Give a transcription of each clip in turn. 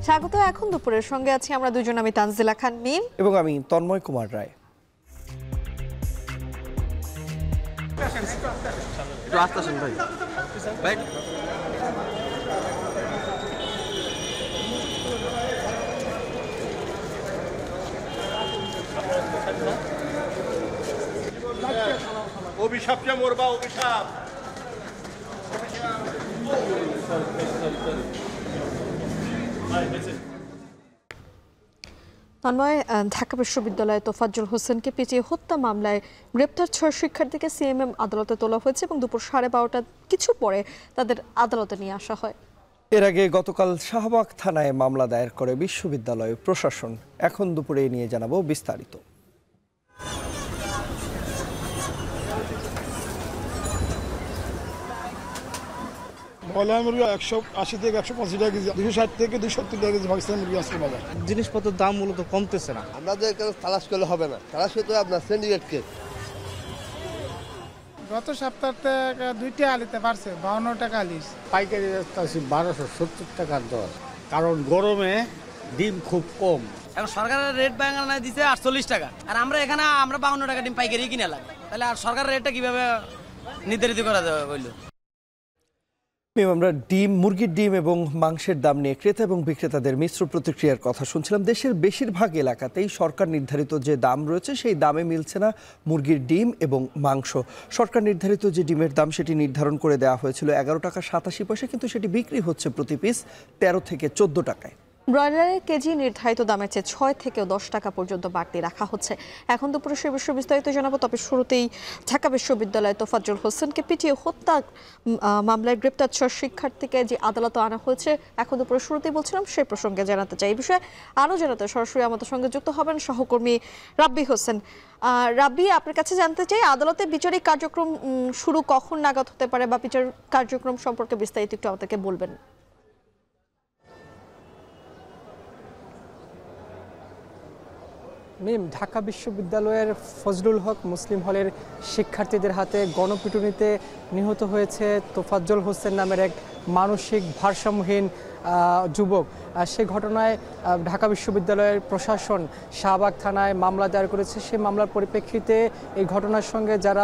স্বাগত। এখন দুপুরের সঙ্গে আছি আমরা দুজন, আমি তানজিলা খান মিম এবং আমি তন্ময় কুমার রায়। অভিশাপটা মরবা অভিশাপ। তন্ময়, ঢাকা বিশ্ববিদ্যালয়ে তোফাজ্জল হোসেনকে পিটিয়ে হত্যা মামলায় গ্রেপ্তার 6 শিক্ষার্থীকে সিএমএম আদালতে তোলা হয়েছে এবং দুপুর 12:30 কিছু পরে তাদের আদালতে নিয়ে আসা হয়। এর আগে গতকাল শাহবাগ থানায় মামলা দায়ের করে বিশ্ববিদ্যালয় প্রশাসন। এখন দুপুরে নিয়ে জানাবো বিস্তারিত। ব্রয়লার মুরগি 180 থেকে 185 টাকা কেজি, 260 থেকে 270 টাকা কেজি পাকিস্তানি মুরগি আজকে বাজার। জিনিসপত্রের দাম মূলত কমতেছে না। আমাদের এখানে তালাশ করলে হবে না, তালাশ করতে হবে আপনার সিন্ডিকেটকে। গত সপ্তাহে দুইটা আলিতে পারছে 52 টাকা আলিস। পাইকারি আছে 1270 টাকার দর, কারণ গরমে ডিম খুব কম। এখন সরকারের রেট বাঙালি দিচ্ছে 48 টাকা, আর আমরা এখানে 52 টাকা ডিম পাইকারি কিনে লাগে, তাহলে আর সরকারের রেটটা কিভাবে নির্ধারিত করা যাবে বললো? আমরা মুরগির ডিম এবং মাংসের দাম নিয়ে ক্রেতা এবং বিক্রেতাদের মিশ্র প্রতিক্রিয়ার কথা শুনছিলাম। দেশের বেশিরভাগ এলাকাতেই সরকার নির্ধারিত যে দাম রয়েছে সেই দামে মিলছে না মুরগির ডিম এবং মাংস। সরকার নির্ধারিত যে ডিমের দাম সেটি নির্ধারণ করে দেওয়া হয়েছিল 11 টাকা 87 পয়সা, কিন্তু সেটি বিক্রি হচ্ছে প্রতি পিস 13 থেকে 14 টাকায়। ব্রয়লারের কেজি নির্ধারিত দামের চেয়ে 6 থেকে 10 টাকা পর্যন্ত বাড়তি রাখা হচ্ছে। এখন দুপুরে সে বিষয়ে বিস্তারিত জানাবো, তবে শুরুতেই ঢাকা বিশ্ববিদ্যালয়ে তোফাজ্জল হোসেনকে পিটিয়ে হত্যা মামলায় গ্রেপ্তার 6 শিক্ষার্থীকে যে আদালতে আনা হয়েছে, এখন দুপুরে শুরুতেই বলছিলাম সেই প্রসঙ্গে জানাতে চাই। এই বিষয়ে আরও জানাতে সরাসরি আমাদের সঙ্গে যুক্ত হবেন সহকর্মী রাব্বি হোসেন। রাব্বি, আপনার কাছে জানতে চাই, আদালতে বিচারিক কার্যক্রম শুরু কখন নাগাদ হতে পারে বা বিচার কার্যক্রম সম্পর্কে বিস্তারিত একটু আমাদেরকে বলবেন। ঢাকা বিশ্ববিদ্যালয়ের ফজলুল হক মুসলিম হলের শিক্ষার্থীদের হাতে গণপিটুনিতে নিহত হয়েছে তোফাজ্জল হোসেন নামের এক মানসিক ভারসাম্যহীন যুবক। সেই ঘটনায় ঢাকা বিশ্ববিদ্যালয়ের প্রশাসন শাহবাগ থানায় মামলা দায়ের করেছে। সেই মামলার পরিপ্রেক্ষিতে এই ঘটনার সঙ্গে যারা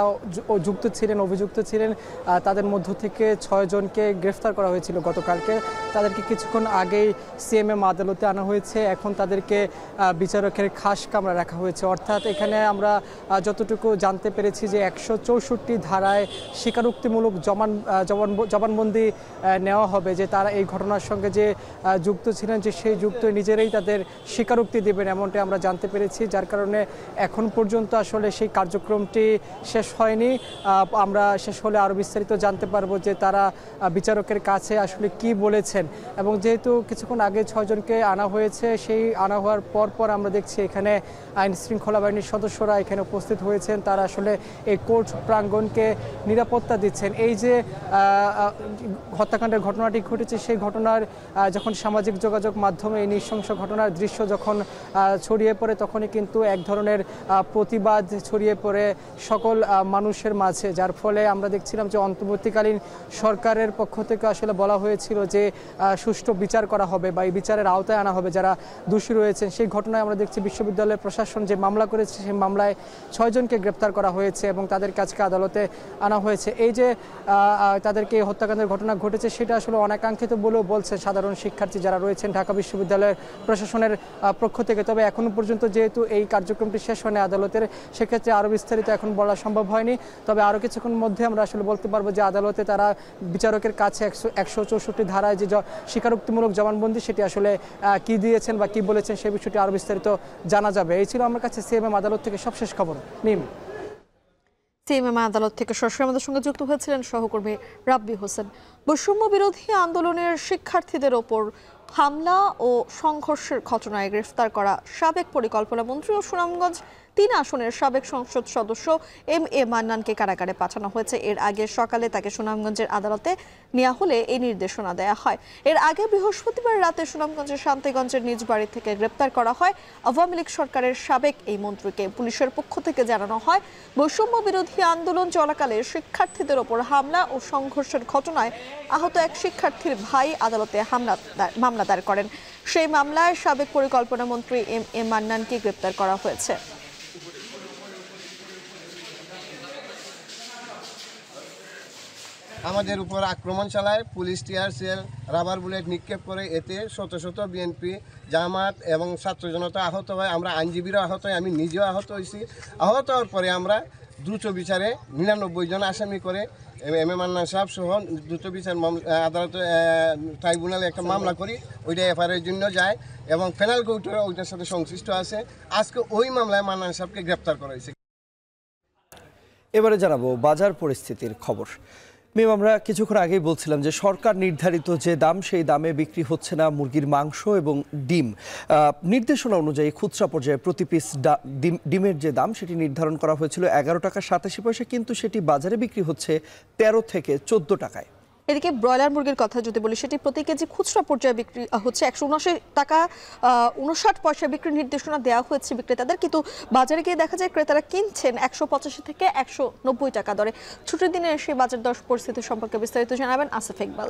যুক্ত ছিলেন, অভিযুক্ত ছিলেন, তাদের মধ্য থেকে 6 জনকে গ্রেফতার করা হয়েছিল গতকালকে। তাদেরকে কিছুক্ষণ আগেই সিএমএম আদালতে আনা হয়েছে। এখন তাদেরকে বিচারকের খাস কামরা রাখা হয়েছে। অর্থাৎ এখানে আমরা যতটুকু জানতে পেরেছি যে 164 ধারায় স্বীকারোক্তিমূলক জবানবন্দি নেওয়া হবে, যে তারা এই ঘটনার সঙ্গে যে যুক্ত ছিলেন, যে সেই যুক্ত নিজেরাই তাদের স্বীকারোক্তি দেবেন, এমনটা আমরা জানতে পেরেছি। যার কারণে এখন পর্যন্ত আসলে সেই কার্যক্রমটি শেষ হয়নি। আমরা শেষ হলে আরও বিস্তারিত জানতে পারবো যে তারা বিচারকের কাছে আসলে কি বলেছেন। এবং যেহেতু কিছুক্ষণ আগে 6 জনকে আনা হয়েছে, সেই আনা হওয়ার পর আমরা দেখছি এখানে আইন শৃঙ্খলা বাহিনীর সদস্যরা এখানে উপস্থিত হয়েছেন। তারা আসলে এই কোর্ট প্রাঙ্গণকে নিরাপত্তা দিচ্ছেন। এই যে হত্যাকাণ্ডের ঘটনাটি ঘটেছে, সেই ঘটনার যখন সামাজিক যোগাযোগ মাধ্যমে এই নৃশংস ঘটনার দৃশ্য যখন ছড়িয়ে পড়ে, তখনই কিন্তু এক ধরনের প্রতিবাদ ছড়িয়ে পড়ে সকল মানুষের মাঝে। যার ফলে আমরা দেখছিলাম যে অন্তর্বর্তীকালীন সরকারের পক্ষ থেকে আসলে বলা হয়েছিল যে সুষ্ঠু বিচার করা হবে বা এই বিচারের আওতায় আনা হবে যারা দোষী রয়েছেন। সেই ঘটনায় আমরা দেখছি বিশ্ববিদ্যালয়ের প্রশাসন যে মামলা করেছে, সেই মামলায় 6 জনকে গ্রেপ্তার করা হয়েছে এবং তাদের কাছকে আদালতে আনা হয়েছে। এই যে তাদেরকে হত্যাকাণ্ডের ঘটনা ঘটেছে, সেটা আসলে অনাকাঙ্ক্ষিত বলেও বলছে সাধারণ শিক্ষার্থী যারা রয়েছেন ঢাকা বিশ্ববিদ্যালয়ের প্রশাসনের পক্ষ থেকে। তবে এখনো পর্যন্ত যেহেতু এই কার্যক্রমটি শেষ হয়নি আদালতের, সেক্ষেত্রে আরও বিস্তারিত এখন বলা সম্ভব হয়নি। তবে আরও কিছুক্ষণ মধ্যে আমরা আসলে বলতে পারবো যে আদালতে তারা বিচারকের কাছে 164 ধারায় যে স্বীকারোক্তিমূলক জবানবন্দি, সেটি আসলে কি দিয়েছেন বা কি বলেছেন সেই বিষয়টি আরও বিস্তারিত জানা যাবে। এই ছিল আমার কাছে সিএমএম আদালত থেকে সবশেষ খবর। নিম সিএমএম আদালত থেকে সরাসরি আমাদের সঙ্গে যুক্ত হয়েছিলেন সহকর্মী রাব্বি হোসেন। বৈষম্য বিরোধী আন্দোলনের শিক্ষার্থীদের ওপর হামলা ও সংঘর্ষের ঘটনায় গ্রেফতার করা সাবেক পরিকল্পনা মন্ত্রী ও সুনামগঞ্জ 3 আসনের সাবেক সংসদ সদস্য এম.এ. মান্নানকে কারাগারে পাঠানো হয়েছে। এর আগে সকালে তাকে সুনামগঞ্জের আদালতে নেওয়া হলে এই নির্দেশনা দেয়া হয়। এর আগে বৃহস্পতিবার রাতে সুনামগঞ্জের শান্তিগঞ্জের নিজ বাড়ি থেকে গ্রেপ্তার করা হয় আওয়ামী লীগ সরকারের সাবেক এই মন্ত্রীকে। পুলিশের পক্ষ থেকে জানানো হয়, বৈষম্য বিরোধী আন্দোলন চলাকালে শিক্ষার্থীদের ওপর হামলা ও সংঘর্ষের ঘটনায় আহত এক শিক্ষার্থীর ভাই আদালতে মামলা দায়ের করেন। সেই মামলায় সাবেক পরিকল্পনা মন্ত্রী এম মান্নানকে গ্রেপ্তার করা হয়েছে। আমাদের উপর আক্রমণ চালায়, police tear shell rubber bullet নিক্ষেপ করে, এতে শত শত বিএনপি জামাত এবং ছাত্র জনতা আহত হয়। আমরা আইনজীবীরা আহত হয়, আমি নিজেও আহত হয়েছি। আহত হওয়ার পরে আমরা দ্রুত বিচারে 99 জন আসামি করে এম এ মান্নান সাহেব সহ দ্রুত বিচার আদালত ট্রাইব্যুনালে একটা মামলা করি। ওইটা এফআইআরের জন্য যায় এবং পেনাল কোর্টে ওইটার সাথে সংশ্লিষ্ট আছে। আজকে ওই মামলায় মান্নান সাহেবকে গ্রেপ্তার করা হয়েছে। এবারে জানাবো বাজার পরিস্থিতির খবর। ম্যাম, আমরা কিছুক্ষণ আগেই বলছিলাম যে সরকার নির্ধারিত যে দাম সেই দামে বিক্রি হচ্ছে না মুরগির মাংস এবং ডিম। নির্দেশনা অনুযায়ী খুচরা পর্যায়ে প্রতি পিস ডিমের যে দাম সেটি নির্ধারণ করা হয়েছিল 11 টাকা 87 পয়সা, কিন্তু সেটি বাজারে বিক্রি হচ্ছে 13 থেকে 14 টাকায়। এদিকে ব্রয়লার মুরগির কথা যদি বলি, সেটি প্রতি কেজি খুচরা পর্যায়ে বিক্রি হচ্ছে 179 টাকা 59 পয়সা বিক্রির নির্দেশনা দেওয়া হয়েছে বিক্রেতাদের, কিন্তু বাজারে গিয়ে দেখা যায় ক্রেতারা কিনছেন 185 থেকে 190 টাকা দরে। ছুটির দিনের সেই বাজার দর পরিস্থিতি সম্পর্কে বিস্তারিত জানাবেন আসিফ ইকবাল।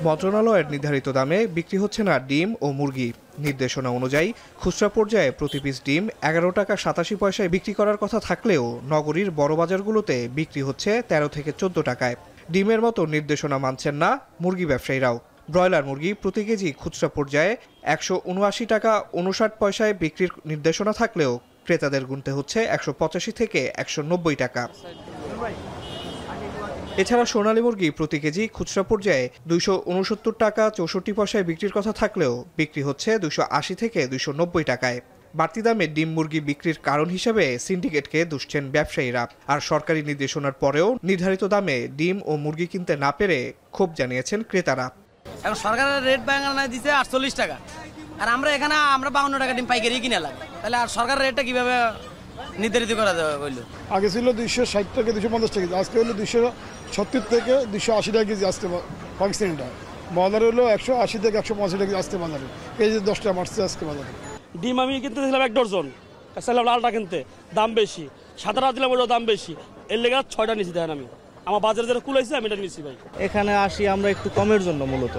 মন্ত্রণালয়ের নির্ধারিত দামে বিক্রি হচ্ছে না ডিম ও মুরগি। নির্দেশনা অনুযায়ী খুচরা পর্যায়ে প্রতি পিস ডিম 11 টাকা 87 পয়সায় বিক্রি করার কথা থাকলেও নগরীর বড় বাজারগুলোতে বিক্রি হচ্ছে 13 থেকে 14 টাকায়। ডিমের মতো নির্দেশনা মানছেন না মুরগি ব্যবসায়ীরাও। ব্রয়লার মুরগি প্রতি কেজি খুচরা পর্যায়ে 179 টাকা 59 পয়সায় বিক্রির নির্দেশনা থাকলেও ক্রেতাদের গুনতে হচ্ছে 185 থেকে 190 টাকা। এছাড়া সোনালী মুরগি প্রতি কেজি খুচরা পর্যায়ে 269 টাকা 64 পয়সায় বিক্রির কথা থাকলেও বিক্রি হচ্ছে 280 থেকে 290 টাকায়। বাড়তি দামে ডিম মুরগি বিক্রির কারণ হিসেবে সিন্ডিকেটকে দুষছেন ব্যবসায়ীরা। আর সরকারি নির্দেশনার পরেও নির্ধারিত দামে ডিম ও মুরগি কিনতে না পেরে ক্ষোভ জানিয়েছেন ক্রেতারা। এখন সরকারের রেট বাঙানায় দিচ্ছে 48 টাকা, আর আমরা এখানে 52 টাকা ডিম পাইকারি কিনে লাগে, তাহলে আর সরকারের রেটটা কিভাবে নির্ধারিত করা হইলো? আগে ছিল 260 থেকে 250 টাকা, আজকে হলো 270 থেকে 280 টাকা কেজি আসতে পাকিস্তানিটা। বাজারে হলো 180 থেকে 150 টাকা আসতে বাজারে, এই যে 10 টাকা বাড়ছে আজকে বাজারে। ডিম আমি কিনতে ছিলাম 1 ডজন, চাইলাম লালটা কিনতে, দাম বেশি। সাদাটা দিলাম ওটাও দাম বেশি, এর লেগে 6টা নিয়েছি। দেখেন আমি আমার বাজারে যেটা কুলাইছে আমি এটা নিয়েছি ভাই। এখানে আসি আমরা একটু কমের জন্য মূলত,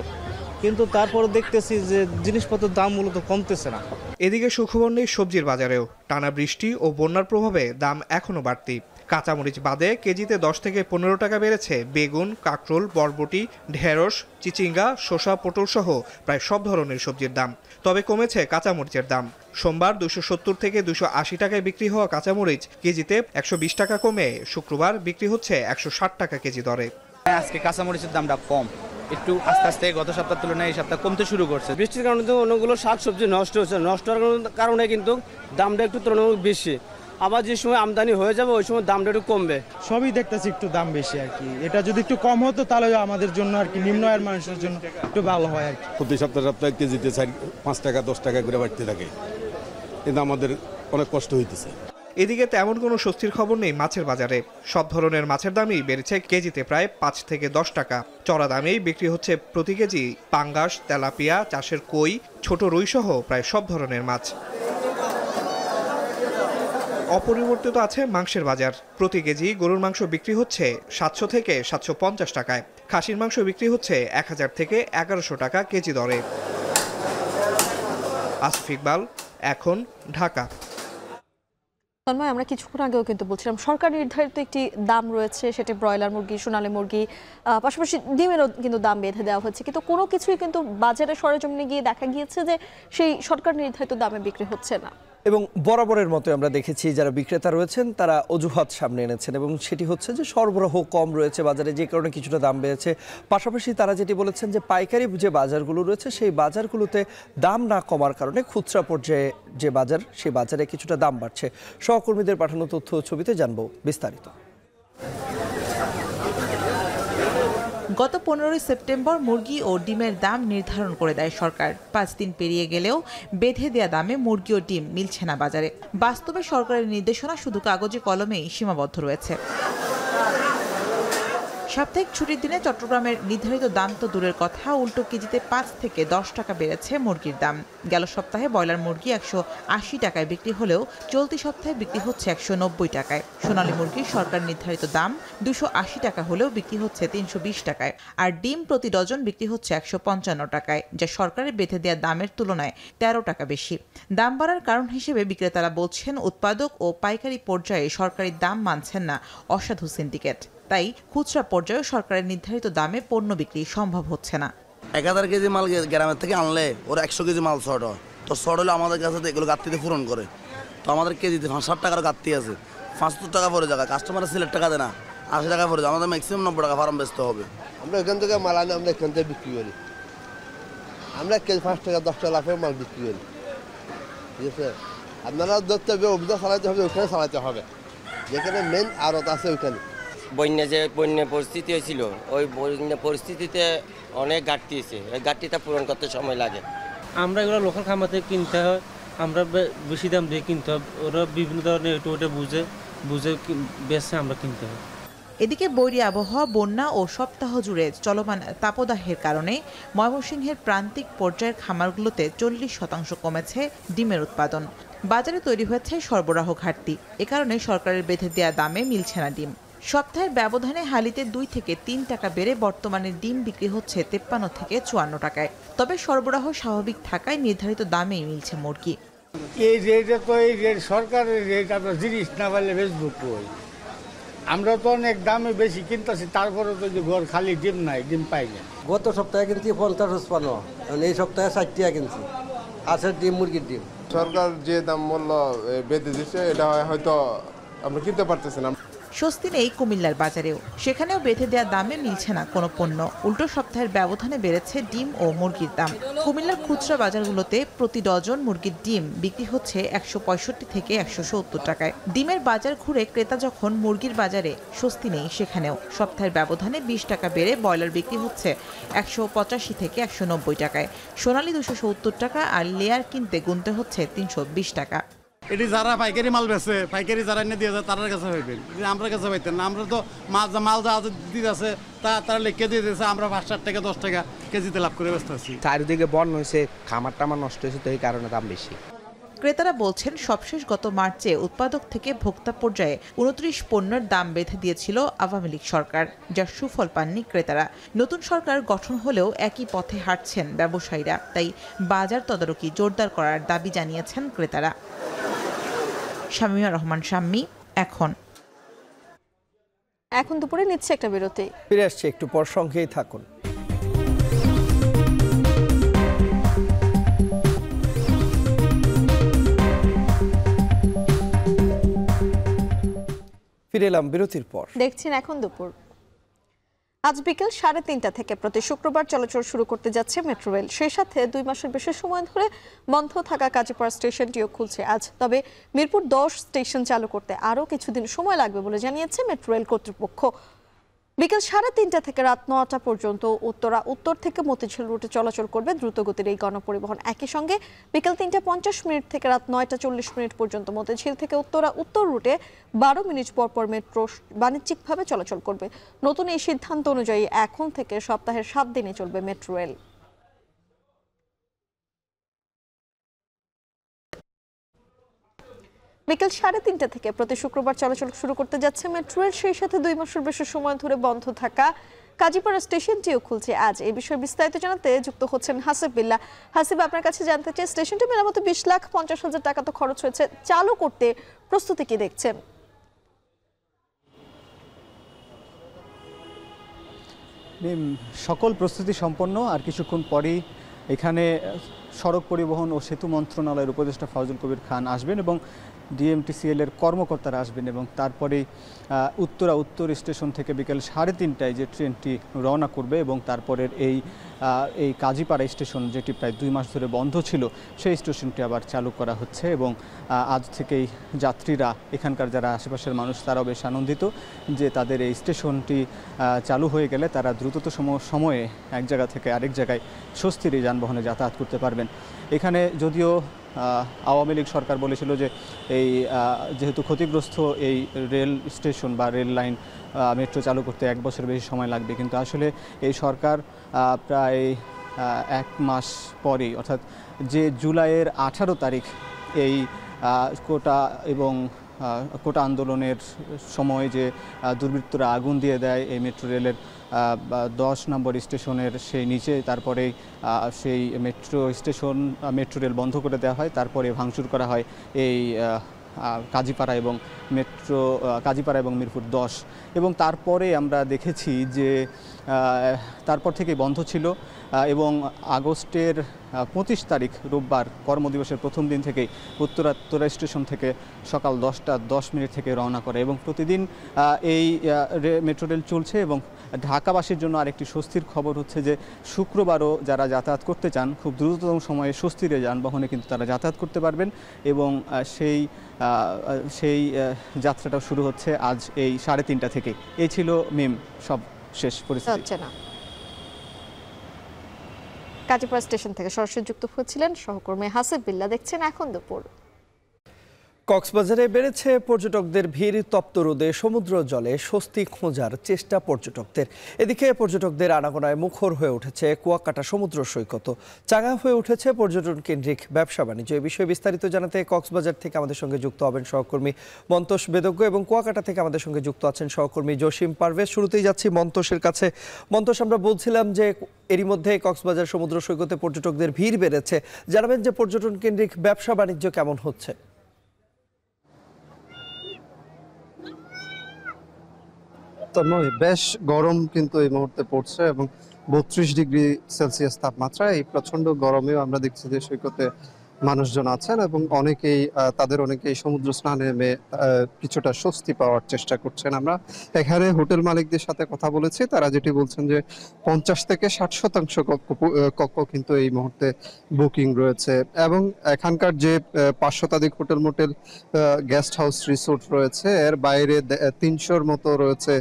কিন্তু তারপর দেখতেছি যে জিনিসপত্রের দাম মূলত কমতেছে না। এদিকে সুখবর নেই সবজির বাজারেও। টানা বৃষ্টি ও বন্যার প্রভাবে দাম এখনো বাড়তি। কাঁচামরিচ বাদে কেজিতে 10 থেকে 15 টাকা বেড়েছে বেগুন, কাঁকরোল, বরবটি, ঢেঁড়স, চিচিঙ্গা, শসা, পটল সহ প্রায় সব ধরনের সবজির দাম। তবে কমেছে কাঁচামরিচের দাম। সোমবার 270 থেকে 280 টাকায় বিক্রি হওয়া কাঁচামরিচ কেজিতে 120 টাকা কমে শুক্রবার বিক্রি হচ্ছে 160 টাকা কেজি দরে। আজকে কাঁচামরিচের দামটা কম, একটু আস্তে আস্তে গত সপ্তাহের তুলনায় এই সপ্তাহ কমতে শুরু করছে। বৃষ্টির কারণে তো অনেকগুলো শাকসবজি নষ্ট হচ্ছে, নষ্ট হওয়ার কারণে কিন্তু দামটা একটু তুলনামূলক বেশি। আবার যে সময় আমদানি হয়ে যাবে ওই সময় দামটা একটু কমবে। সবই দেখতেছি একটু দাম বেশি আর কি। এটা যদি একটু কম হতো তাহলে আমাদের জন্য আর কি, নিম্ন আয়ের মানুষের জন্য একটু ভালো হয় আর কি। প্রতি সপ্তাহে কেজিতে 5 টাকা 10 টাকা করে বাড়তে থাকে, কিন্তু আমাদের অনেক কষ্ট হইতেছে। এদিকে তেমন কোনো স্বস্তির খবর নেই মাছের বাজারে। সব ধরনের মাছের দামই বেড়েছে কেজিতে প্রায় 5 থেকে 10 টাকা। চড়া দামেই বিক্রি হচ্ছে প্রতি কেজি পাঙ্গাস, তেলাপিয়া, চাষের কই, ছোট রুই সহ প্রায় সব ধরনের মাছ। অপরিবর্তিত আছে মাংসের বাজার। প্রতি কেজি গরুর মাংস বিক্রি হচ্ছে 700 থেকে 750 টাকায়। খাসির মাংস বিক্রি হচ্ছে 1000 থেকে 1100 টাকা কেজি দরে। আসিফ ইকবাল, এখন, ঢাকা। তন্ময়, আমরা কিছুক্ষণ আগেও কিন্তু বলছিলাম সরকার নির্ধারিত একটি দাম রয়েছে, সেটি ব্রয়লার মুরগি, সোনালী মুরগি, পাশাপাশি ডিমেরও কিন্তু দাম বেঁধে দেওয়া হচ্ছে, কিন্তু কোনো কিছুই কিন্তু বাজারে সরেজমিনে গিয়ে দেখা গিয়েছে যে সেই সরকার নির্ধারিত দামে বিক্রি হচ্ছে না। এবং বরাবরের মতো আমরা দেখেছি যারা বিক্রেতা রয়েছেন তারা অজুহাত সামনে এনেছেন, এবং সেটি হচ্ছে যে সরবরাহ কম রয়েছে বাজারে, যে কারণে কিছুটা দাম বেড়েছে। পাশাপাশি তারা যেটি বলেছেন যে পাইকারি যে বাজারগুলো রয়েছে সেই বাজারগুলোতে দাম না কমার কারণে খুচরা পর্যায়ে যে বাজার সেই বাজারে কিছুটা দাম বাড়ছে। সহকর্মীদের পাঠানো তথ্য ছবিতে জানবো বিস্তারিত। গত 15 সেপ্টেম্বর মুরগি ও ডিমের দাম নির্ধারণ করে দেয় সরকার। 5 দিন পেরিয়ে গেলেও বেঁধে দেয়া দামে মুরগি ও ডিম মিলছে না বাজারে। বাস্তবে সরকারের নির্দেশনা শুধু কাগজে কলমেই সীমাবদ্ধ রয়েছে। সাপ্তাহিক ছুটির দিনে চট্টগ্রামের নির্ধারিত দাম তো দূরের কথা, উল্টো কেজিতে 5 থেকে 10 টাকা বেড়েছে মুরগির দাম। গেল সপ্তাহে ব্রয়লার মুরগি 180 টাকায় বিক্রি হলেও চলতি সপ্তাহে বিক্রি হচ্ছে 190 টাকায়। সোনালী মুরগির সরকার নির্ধারিত দাম 280 টাকা হলেও বিক্রি হচ্ছে 320 টাকায়। আর ডিম প্রতি ডজন বিক্রি হচ্ছে 155 টাকায়, যা সরকারের বেঁধে দেওয়া দামের তুলনায় 13 টাকা বেশি। দাম বাড়ার কারণ হিসেবে বিক্রেতারা বলছেন, উৎপাদক ও পাইকারি পর্যায়ে সরকারি দাম মানছেন না অসাধু সিন্ডিকেট। তাই খুচরা পর্যায়ে সরকারের নির্ধারিত দামে পণ্য বিক্রি সম্ভব হচ্ছে না। 1000 কেজি মাল গ্রামের থেকে আনলে ওরা 100 কেজি মাল শর্ট হয়, তো শর্ট হলে আমাদের কাছে এগুলো ঘাটতিতে পূরণ করে। তো আমাদের কেজিতে 60 টাকার ঘাটতি আছে, 75 টাকা পড়ে যাবে, কাস্টমারের সিলেট টাকা দেয় না, 80 টাকা পড়ে যাবে, আমাদের ম্যাক্সিমাম 90 টাকা ফার্ম বেচতে হবে। আমরা এখান থেকে মাল আনি, আমরা এখান থেকে বিক্রি করি, আমরা কেজি 5 টাকা 10 টাকা লাভের মাল বিক্রি করি। ঠিক আছে, আপনারা ধরতে হবে, অভিযান চালাতে হবে, ওখানে চালাতে হবে যেখানে মেন আড়ত আছে ওইখানে। বন্যা পরিস্থিতি হয়েছিল, ওই বন্যা পরিস্থিতিতে অনেক ঘাটতি হয়েছে, ওই ঘাটতিটা পূরণ করতে সময় লাগে। আমরা এগুলো লোকাল খামার থেকে কিনতে হয়, আমরা বেশি দাম দিয়ে কিনতে হয়, ওরা বিভিন্ন ধরনের ওটা বুঝে বেছে আমরা কিনতে হয়। এদিকে বৈরী আবহাওয়া, বন্যা ও সপ্তাহ জুড়ে চলমান তাপদাহের কারণে ময়মনসিংহের প্রান্তিক পর্যায়ের খামারগুলোতে 40% কমেছে ডিমের উৎপাদন। বাজারে তৈরি হয়েছে সরবরাহ ঘাটতি। এ কারণে সরকারের বেঁধে দেওয়া দামে মিলছে না ডিম। সপ্তাহের ব্যবধানে হালিতে 2 থেকে 3 টাকা বেড়ে বর্তমানে ডিম বিক্রি হচ্ছে 53 থেকে 54 টাকায়। তবে সরবরাহ স্বাভাবিক থাকায় নির্ধারিত দামেই মিলছে মুরগি। এই রেটে তো এই রেট সরকারের রেট, আমরা জিনিস না পারলে বেচবো কই? আমরা তো অনেক দামে বেশি কিনতেছি, তারপরে তো যে ঘর খালি ডিম নাই, ডিম পাই না। গত সপ্তাহে কিনছি 50-55, এই সপ্তাহে 60 টাকা কিনছি। আছে ডিম, মুরগির ডিম। সরকার যে দাম মূল্য বেঁধে দিচ্ছে, এটা হয়তো আমরা কিনতে পারতেছি না। স্বস্তি নেই কুমিল্লার বাজারেও, সেখানেও বেঁধে দেওয়া দামে মিলছে না কোনো পণ্য। উল্টো সপ্তাহের ব্যবধানে বেড়েছে ডিম ও মুরগির দাম। কুমিল্লার খুচরা বাজারগুলোতে প্রতি ডজন মুরগির ডিম বিক্রি হচ্ছে 165 থেকে 170 টাকায়। ডিমের বাজার ঘুরে ক্রেতা যখন মুরগির বাজারে, স্বস্তি নেই সেখানেও। সপ্তাহের ব্যবধানে 20 টাকা বেড়ে ব্রয়লার বিক্রি হচ্ছে 185 থেকে 190 টাকায়। সোনালী 270 টাকা, আর লেয়ার কিনতে গুনতে হচ্ছে 320 টাকা। এটি যারা পাইকারি মাল বেছে, পাইকারি যারা এনে দিয়ে যায় তার কাছে হইবেন, আমরা কাছে পাইতেন না। আমরা তো মাল যা দিতে আছে তারা লিখে দিয়ে দিয়েছে, আমরা 5-7 টাকা 10 টাকা কেজিতে লাভ করে ব্যস্ত আছি। চারিদিকে বন্যা হয়েছে, খামার টামার নষ্ট হয়েছে, তো এই কারণে দাম বেশি। ক্রেতারা বলছেন, সবশেষ গত মার্চে উৎপাদক থেকে ভোক্তা পর্যায়ে 29 পণ্যের দাম বেঁধে দিয়েছিল আওয়ামী লীগ সরকার, যার সুফল পাননি ক্রেতারা। নতুন সরকার গঠন হলেও একই পথে হাঁটছেন ব্যবসায়ীরা। তাই বাজার তদারকি জোরদার করার দাবি জানিয়েছেন ক্রেতারা। শামীমা রহমান শাম্মী, এখন দুপুরে নিচ্ছে একটা বিরতি, ফিরে আসছে একটু পর, সঙ্গেই থাকুন। ফিরে এলাম বিরতির পর। দেখছেন এখন দুপুর। আজ বিকেল 3:30 থেকে প্রতি শুক্রবার চলাচল শুরু করতে যাচ্ছে মেট্রো রেল। সেই সাথে 2 মাসের বেশি সময় ধরে বন্ধ থাকা কাজীপাড়া স্টেশনটিও খুলছে আজ। তবে মিরপুর 10 স্টেশন চালু করতে আরও কিছুদিন সময় লাগবে বলে জানিয়েছে মেট্রো রেল কর্তৃপক্ষ। বিকেল 3:30 থেকে রাত 9টা পর্যন্ত উত্তর থেকে মতিঝিল রুটে চলাচল করবে দ্রুতগতির এই গণপরিবহন। একই সঙ্গে বিকেল 3:50 থেকে রাত 9:40 পর্যন্ত মতিঝিল থেকে উত্তর রুটে 12 মিনিট পর মেট্রো বাণিজ্যিকভাবে চলাচল করবে। নতুন এই সিদ্ধান্ত অনুযায়ী এখন থেকে সপ্তাহের 7 দিনে চলবে মেট্রো রেল। বিকেল 3:30 থেকে প্রতি শুক্রবার চলাচল শুরু করতে যাচ্ছে মেট্রো রেল। সেই সাথে 2 মাসের বেশি সময় ধরে বন্ধ থাকা কাজীপাড়া স্টেশনটিও খুলছে আজ। এই বিষয়ে বিস্তারিত জানাতে যুক্ত হচ্ছেন হাসিব বিল্লাহ। হাসিব, আপনার কাছে জানতে চাই, স্টেশনটি মেরামতে 20,50,000 টাকা তো খরচ হয়েছে, চালু করতে প্রস্তুতি কি দেখছেন? সকল প্রস্তুতি সম্পন্ন। আর কিছুক্ষণ পরেই এখানে সড়ক পরিবহন ও সেতু মন্ত্রণালয়ের উপদেষ্টা ফাউজুল কবির খান আসবেন এবং ডিএমটিসিএল এর কর্মকর্তারা আসবেন, এবং তারপরেই উত্তর স্টেশন থেকে বিকেল 3:30টায় যে ট্রেনটি রওনা করবে এবং তারপরের এই কাজীপাড়া স্টেশন, যেটি প্রায় 2 মাস ধরে বন্ধ ছিল, সেই স্টেশনটি আবার চালু করা হচ্ছে। এবং আজ থেকেই যাত্রীরা, এখানকার যারা আশেপাশের মানুষ, তারাও বেশ আনন্দিত যে তাদের এই স্টেশনটি চালু হয়ে গেলে তারা দ্রুততম সময়ে এক জায়গা থেকে আরেক জায়গায় স্বস্তির এই যানবাহনে যাতায়াত করতে পারবেন। পারবেন। এখানে যদিও আওয়ামী লীগ সরকার বলেছিল যে এই যেহেতু ক্ষতিগ্রস্ত এই রেল স্টেশন বা রেল লাইন মেট্রো চালু করতে 1 বছর বেশি সময় লাগবে, কিন্তু আসলে এই সরকার প্রায় 1 মাস পরেই, অর্থাৎ যে জুলাইয়ের 18 তারিখ এই কোটা আন্দোলনের সময় যে দুর্বৃত্তরা আগুন দিয়ে দেয় এই মেট্রো রেলের 10 নম্বর স্টেশনের সেই নিচে, তারপরে সেই মেট্রো রেল বন্ধ করে দেওয়া হয়, তারপরে ভাঙচুর করা হয় এই কাজীপাড়া এবং মিরপুর 10। এবং তারপরে আমরা দেখেছি যে তারপর থেকেই বন্ধ ছিল এবং আগস্টের 25 তারিখ রোববার কর্মদিবসের প্রথম দিন থেকেই উত্তরা স্টেশন থেকে সকাল 10টা 10 মিনিট থেকে রওনা করে এবং প্রতিদিন এই মেট্রো রেল চলছে। এবং ঢাকাবাসীর জন্য আরেকটি স্বস্তির খবর হচ্ছে যে শুক্রবারও যারা যাতায়াত করতে চান খুব দ্রুততম সময়ে স্বস্তির যানবাহনে কিন্তু তারা যাতায়াত করতে পারবেন এবং সেই যাত্রাটা শুরু হচ্ছে আজ এই 3:30 থেকে। এই ছিল মিম সব শেষ পরিস্থিতি। কাজীপাড়া স্টেশন থেকে সরাসরি যুক্ত হচ্ছিলেন সহকর্মী হাসিব বিল্লাহ। দেখছেন এখন দুপুর। কক্সবাজারে বেড়েছে পর্যটকদের ভিড়, তপ্ত রোদে সমুদ্র জলে স্বস্তি খোঁজার চেষ্টা পর্যটকদের। এদিকে পর্যটকদের আনাগোনায় মুখর হয়ে উঠেছে কুয়াকাটা সমুদ্র সৈকত, চাঙা হয়ে উঠেছে পর্যটন কেন্দ্রিক ব্যবসা বাণিজ্য। এই বিষয়ে বিস্তারিত জানাতে কক্সবাজার থেকে আমাদের সঙ্গে যুক্ত হবেন সহকর্মী মন্তোষ বেদজ্ঞ এবং কুয়াকাটা থেকে আমাদের সঙ্গে যুক্ত আছেন সহকর্মী জসিম পারভেজ। শুরুতেই যাচ্ছি মন্তোষের কাছে। মন্তোষ, আমরা বলছিলাম যে এরই মধ্যে কক্সবাজার সমুদ্র সৈকতে পর্যটকদের ভিড় বেড়েছে, জানাবেন যে পর্যটন কেন্দ্রিক ব্যবসা বাণিজ্য কেমন হচ্ছে? বেশ গরম কিন্তু এই মুহূর্তে পড়ছে এবং 32 ডিগ্রি সেলসিয়াস তাপমাত্রা। এই প্রচন্ড গরমেও আমরা দেখছি যে সৈকতে মানুষজন আছেন এবং অনেকেই সমুদ্র স্নানে নেমে কিছুটা স্বস্তি পাওয়ার চেষ্টা করছেন। আমরা এখানে হোটেল মালিকদের সাথে কথা বলেছি, তারা যেটি বলছেন যে 50 থেকে 60% কক্ষ কিন্তু এই মুহূর্তে বুকিং রয়েছে এবং এখানকার যে 5 শতাধিক hotel motel guest house resort রয়েছে, এর বাইরে 300-র মতো রয়েছে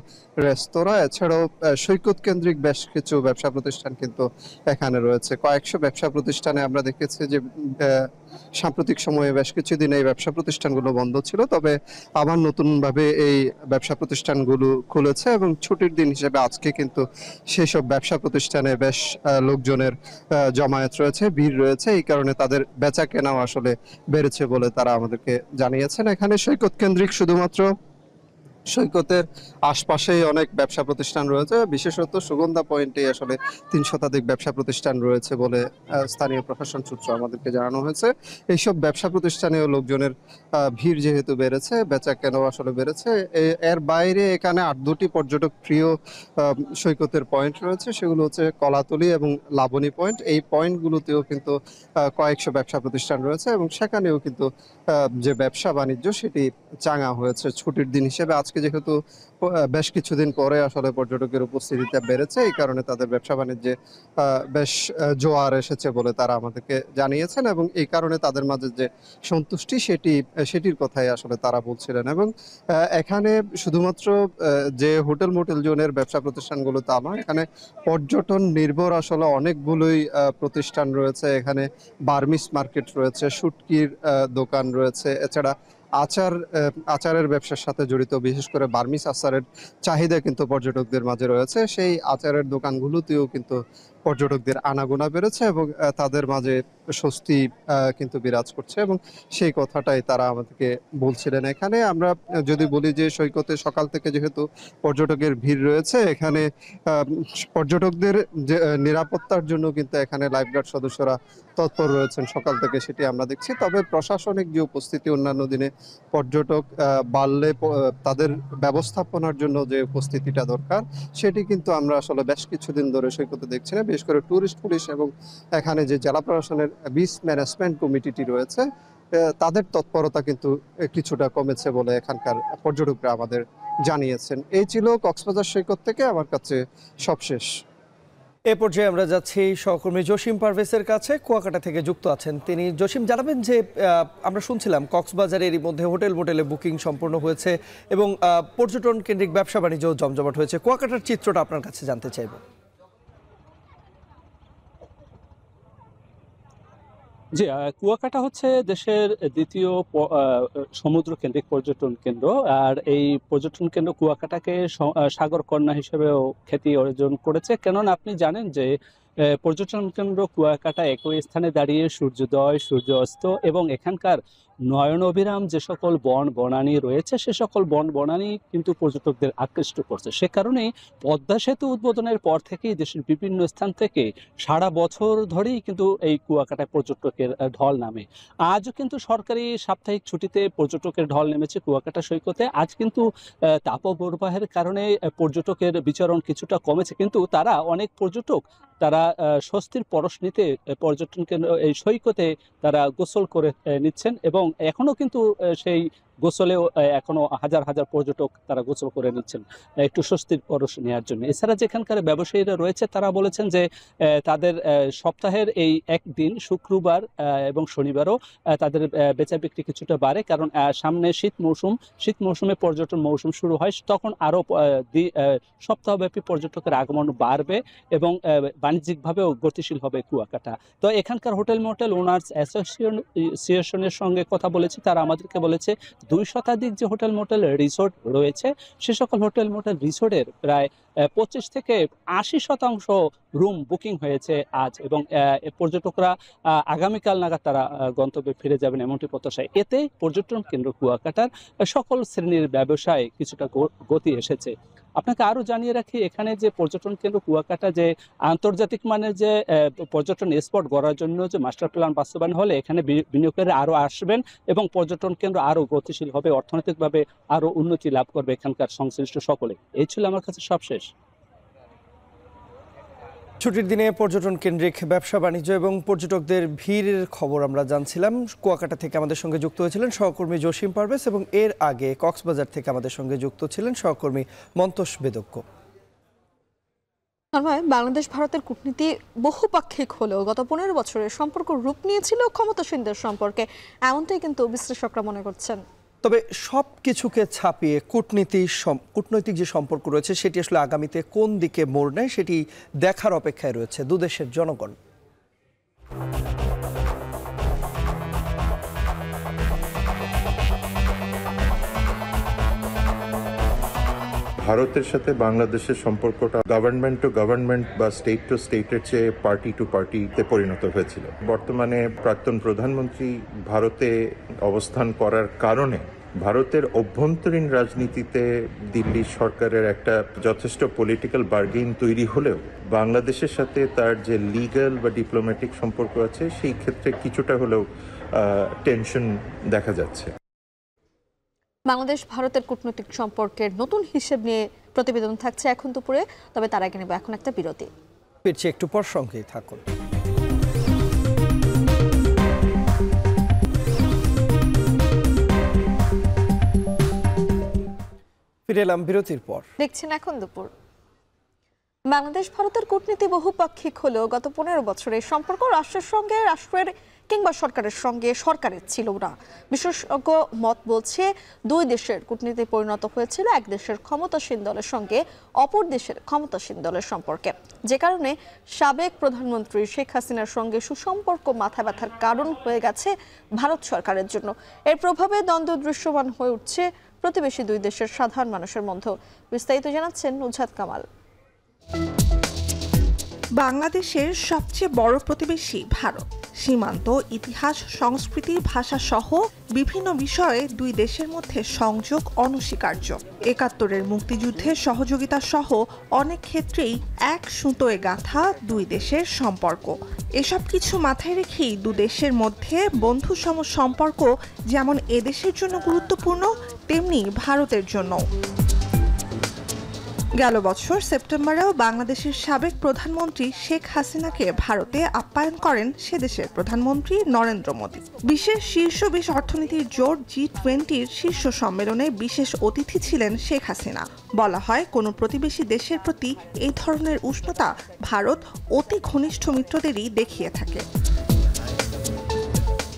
রেস্তোরাঁ। এছাড়াও সৈকত কেন্দ্রিক বেশ কিছু ব্যবসা প্রতিষ্ঠান কিন্তু এখানে রয়েছে। কয়েকশো ব্যবসা প্রতিষ্ঠানে আমরা দেখেছি যে সাম্প্রতিক সময়ে বেশ কিছুদিন এই ব্যবসা প্রতিষ্ঠানগুলো বন্ধ ছিল, তবে আবার নতুনভাবে এই ব্যবসা প্রতিষ্ঠানগুলো খুলেছে এবং ছুটির দিন হিসেবে আজকে কিন্তু সেই সব ব্যবসা প্রতিষ্ঠানে বেশ লোকজনের জমায়েত রয়েছে, ভিড় রয়েছে। এই কারণে তাদের বেচা কেনাও আসলে বেড়েছে বলে তারা আমাদেরকে জানিয়েছেন। এখানে সৈকত কেন্দ্রিক শুধুমাত্র সৈকতের আশপাশেই অনেক ব্যবসা প্রতিষ্ঠান রয়েছে, বিশেষত সুগন্ধা পয়েন্টে আসলে 3 শতাধিক ব্যবসা প্রতিষ্ঠান রয়েছে বলে স্থানীয় প্রশাসন সূত্র আমাদেরকে জানানো হয়েছে। এইসব ব্যবসা প্রতিষ্ঠানেও লোকজনের ভিড় যেহেতু বেড়েছে, বেচা কেনাও আসলে বেড়েছে। এর বাইরে এখানে 8-2টি পর্যটক প্রিয় সৈকতের পয়েন্ট রয়েছে, সেগুলো হচ্ছে কলাতলি এবং লাবণী পয়েন্ট। এই পয়েন্টগুলোতেও কিন্তু কয়েকশো ব্যবসা প্রতিষ্ঠান রয়েছে এবং সেখানেও কিন্তু যে ব্যবসা বাণিজ্য সেটি চাঙা হয়েছে ছুটির দিন হিসেবে। আজকে যেহেতু বেশ কিছুদিন পরে আসলে পর্যটকের উপস্থিতিটা বেড়েছে, এই কারণে তাদের ব্যবসা বাণিজ্যে বেশ জোয়ার এসেছে বলে তারা আমাদেরকে জানিয়েছেন এবং এই কারণে তাদের মাঝে যে সন্তুষ্টি সেটির কথাই আসলে তারা বলছিলেন। এবং এখানে শুধুমাত্র যে হোটেল মোটেল জোনের ব্যবসা প্রতিষ্ঠানগুলো তা নয়, এখানে পর্যটন নির্ভর আসলে অনেকগুলোই প্রতিষ্ঠান রয়েছে। এখানে বার্মিস মার্কেট রয়েছে, শুটকির দোকান রয়েছে, এছাড়া আচারের ব্যবসার সাথে জড়িত বিশেষ করে বার্মিস আচারের চাহিদা কিন্তু পর্যটকদের মাঝে রয়েছে। সেই আচারের দোকানগুলোতেও কিন্তু পর্যটকদের আনাগোনা বেড়েছে এবং তাদের মাঝে স্বস্তি কিন্তু বিরাজ করছে এবং সেই কথাটাই তারা আমাদেরকে বলছিলেন। এখানে আমরা যদি বলি যে সৈকতে সকাল থেকে যেহেতু পর্যটকের ভিড় রয়েছে, এখানে পর্যটকদের যে নিরাপত্তার জন্য কিন্তু এখানে লাইফগার্ড সদস্যরা তৎপর রয়েছেন সকাল থেকে, সেটি আমরা দেখছি। তবে প্রশাসনিক যে উপস্থিতি অন্যান্য দিনে পর্যটক বাড়লে তাদের ব্যবস্থাপনার জন্য যে উপস্থিতিটা দরকার সেটি কিন্তু আমরা আসলে বেশ কিছুদিন ধরে সৈকতে দেখছি না। বিশেষ করে ট্যুরিস্ট পুলিশ এবং এখানে যে জেলা প্রশাসনের বিচ ম্যানেজমেন্ট কমিটিটি রয়েছে তাদের তৎপরতা কিন্তু কিছুটা কমেছে বলে এখানকার পর্যটকরা আমাদের জানিয়েছেন। এই ছিল কক্সবাজার সৈকত থেকে আমার কাছে সবশেষ। এ পর্যায়ে আমরা যাচ্ছি সহকর্মী জসিম পারভেজের কাছে, কুয়াকাটা থেকে যুক্ত আছেন তিনি। জসিম, জানাবেন যে আমরা শুনছিলাম কক্সবাজারে এরই মধ্যে হোটেল মোটেলে বুকিং সম্পূর্ণ হয়েছে এবং পর্যটন কেন্দ্রিক ব্যবসা বাণিজ্য জমজমাট হয়েছে। কুয়াকাটার চিত্রটা আপনার কাছে জানতে চাইব। জি, কুয়াকাটা হচ্ছে দেশের দ্বিতীয় সমুদ্র কেন্দ্রিক পর্যটন কেন্দ্র। আর এই পর্যটন কেন্দ্র কুয়াকাটাকে সাগর কন্যা হিসেবেও খ্যাতি অর্জন করেছে। কেননা আপনি জানেন যে পর্যটন কেন্দ্র কুয়াকাটা একই স্থানে দাঁড়িয়ে সূর্যোদয়, সূর্য অস্ত এবং এখানকার নয়ন অভিরাম যে সকল বন বনানী রয়েছে সে সকল বন বনানী কিন্তু পর্যটকদের আকৃষ্ট করছে। সে কারণেই পদ্মা সেতু উদ্বোধনের পর থেকেই দেশের বিভিন্ন স্থান থেকে সারা বছর ধরেই কিন্তু এই কুয়াকাটায় পর্যটকের ঢল নামে। আজও কিন্তু সরকারি সাপ্তাহিক ছুটিতে পর্যটকের ঢল নেমেছে কুয়াকাটা সৈকতে। আজ কিন্তু তাপপ্রবাহের কারণে পর্যটকের বিচরণ কিছুটা কমেছে, কিন্তু তারা অনেক পর্যটক তারা স্বস্তির পরশ নিতে পর্যটন কেন্দ্র এই সৈকতে তারা গোসল করে নিচ্ছেন এবং এখনো কিন্তু সেই গোসলেও এখনো হাজার হাজার পর্যটক তারা গোসল করে নিচ্ছেন একটু স্বস্তির পরশ নেওয়ার জন্য। এছাড়া যেখানকার ব্যবসায়ীরা রয়েছে তারা বলেছেন যে তাদের সপ্তাহের এই একদিন শুক্রবার এবং শনিবারও তাদের বেচা বিক্রি কিছুটা বাড়ে, কারণ সামনে শীত মৌসুমে পর্যটন মৌসুম শুরু হয়, তখন আরও সপ্তাহব্যাপী পর্যটকের আগমন বাড়বে এবং বাণিজ্যিকভাবেও গতিশীল হবে কুয়াকাটা। তো এখানকার হোটেল মোটেল ওনার্স অ্যাসোসিয়েশনের সঙ্গে কথা বলেছি, তারা আমাদেরকে বলেছে 2 শতাধিক যে হোটেল মোটেল রিসোর্ট রয়েছে সে সকল হোটেল মোটেল রিসোর্টের প্রায় 25 থেকে 80% রুম বুকিং হয়েছে আজ এবং পর্যটকরা আগামীকাল নাগাদ তারা গন্তব্যে ফিরে যাবেন এমনটি প্রত্যাশায়। এতে পর্যটন কেন্দ্র কুয়াকাটার সকল শ্রেণীর ব্যবসায় কিছুটা গতি এসেছে। আপনাকে আরও জানিয়ে রাখি, এখানে যে পর্যটন কেন্দ্র কুয়াকাটা যে আন্তর্জাতিক মানের যে পর্যটন স্পট গড়ার জন্য যে মাস্টার প্ল্যান বাস্তবায়ন হলে এখানে বিনিয়োগকারীরা আরও আসবেন এবং পর্যটন কেন্দ্র আরও গতিশীল হবে, অর্থনৈতিকভাবে আরও উন্নতি লাভ করবে এখানকার সংশ্লিষ্ট সকলে। এই ছিল আমার কাছে সবশেষ। ছুটির দিনে পর্যটন কেন্দ্রিক ব্যবসা বাণিজ্য এবং পর্যটকদের ভিড়ের খবর আমরা জানছিলাম। কুয়াকাটা থেকে আমাদের সঙ্গে যুক্ত হয়েছিলেন সহকর্মী জসিম পারভেজ এবং এর আগে কক্সবাজার থেকে আমাদের সঙ্গে যুক্ত ছিলেন সহকর্মী মন্তোষ বেদজ্ঞ। বাংলাদেশ ভারতের কূটনীতি বহুপাক্ষিক হলেও গত 15 বছরের সম্পর্ক রূপ নিয়েছিল ক্ষমতাসীনদের সম্পর্কে, এমনটাই কিন্তু বিশ্লেষকরা মনে করছেন। তবে সব কিছুকে ছাপিয়ে কূটনৈতিক যে সম্পর্ক রয়েছে সেটি আসলে আগামীতে কোন দিকে মোড় নেয় সেটি দেখার অপেক্ষায় রয়েছে দুদেশের জনগণ। ভারতের সাথে বাংলাদেশের সম্পর্কটা গভর্নমেন্ট টু গভর্নমেন্ট বা স্টেট টু স্টেটের চেয়ে পার্টি টু পার্টিতে পরিণত হয়েছিল। বর্তমানে প্রাক্তন প্রধানমন্ত্রী ভারতে অবস্থান করার কারণে ভারতের অভ্যন্তরীণ রাজনীতিতে দিল্লি সরকারের একটা যথেষ্ট পলিটিক্যাল বার্গেইন তৈরি হলেও বাংলাদেশের সাথে তার যে লিগ্যাল বা ডিপ্লোম্যাটিক সম্পর্ক আছে সেই ক্ষেত্রে কিছুটা হলেও টেনশন দেখা যাচ্ছে। বাংলাদেশ ভারতের কূটনৈতিক সম্পর্কের নতুন হিসেব নিয়ে প্রতিবেদন থাকছে এখন দুপুরে, তবে তার আগে নেব এখন একটা বিরতি। ফিরছি একটু পর, সঙ্গেই থাকুন। ফিরে এলাম বিরতির পর। দেখছেন এখন দুপুর। বাংলাদেশ ভারতের কূটনীতি বহুপাক্ষিক হলেও গত 15 বছরের সম্পর্ক রাষ্ট্রের সঙ্গে রাষ্ট্রের কিংবা সরকারের সঙ্গে সরকারের ছিল না। বিশেষজ্ঞ মত বলছে দুই দেশের কূটনীতি পরিণত হয়েছিল এক দেশের ক্ষমতাসীন দলের সঙ্গে অপর দেশের ক্ষমতাসীন দলের সম্পর্কে, যে কারণে সাবেক প্রধানমন্ত্রী শেখ হাসিনার সঙ্গে সুসম্পর্ক মাথা ব্যথার কারণ হয়ে গেছে ভারত সরকারের জন্য। এর প্রভাবে দ্বন্দ্ব দৃশ্যমান হয়ে উঠছে প্রতিবেশী দুই দেশের সাধারণ মানুষের মধ্যে। বিস্তারিত জানাচ্ছেন নুজহাত কামাল। বাংলাদেশের সবচেয়ে বড় প্রতিবেশী ভারত। সীমান্ত, ইতিহাস, সংস্কৃতি, ভাষা সহ বিভিন্ন বিষয়ে দুই দেশের মধ্যে সংযোগ অনস্বীকার্য। ৭১-এর মুক্তিযুদ্ধের সহযোগিতা সহ অনেক ক্ষেত্রেই এক সুতোয় গাঁথা দুই দেশের সম্পর্ক। এসব কিছু মাথায় রেখেই দু দেশের মধ্যে বন্ধুসম সম্পর্ক যেমন এদেশের জন্য গুরুত্বপূর্ণ, তেমনি ভারতের জন্য। গেল বছর সেপ্টেম্বরেও বাংলাদেশের সাবেক প্রধানমন্ত্রী শেখ হাসিনাকে ভারতে আপ্যায়ন করেন সে দেশের প্রধানমন্ত্রী নরেন্দ্র মোদী। বিশ্বের শীর্ষ 20 অর্থনীতির জোট G20-র শীর্ষ সম্মেলনে বিশেষ অতিথি ছিলেন শেখ হাসিনা। বলা হয়, কোনো প্রতিবেশী দেশের প্রতি এই ধরনের উষ্ণতা ভারত অতি ঘনিষ্ঠ মিত্রদেরই দেখিয়ে থাকে।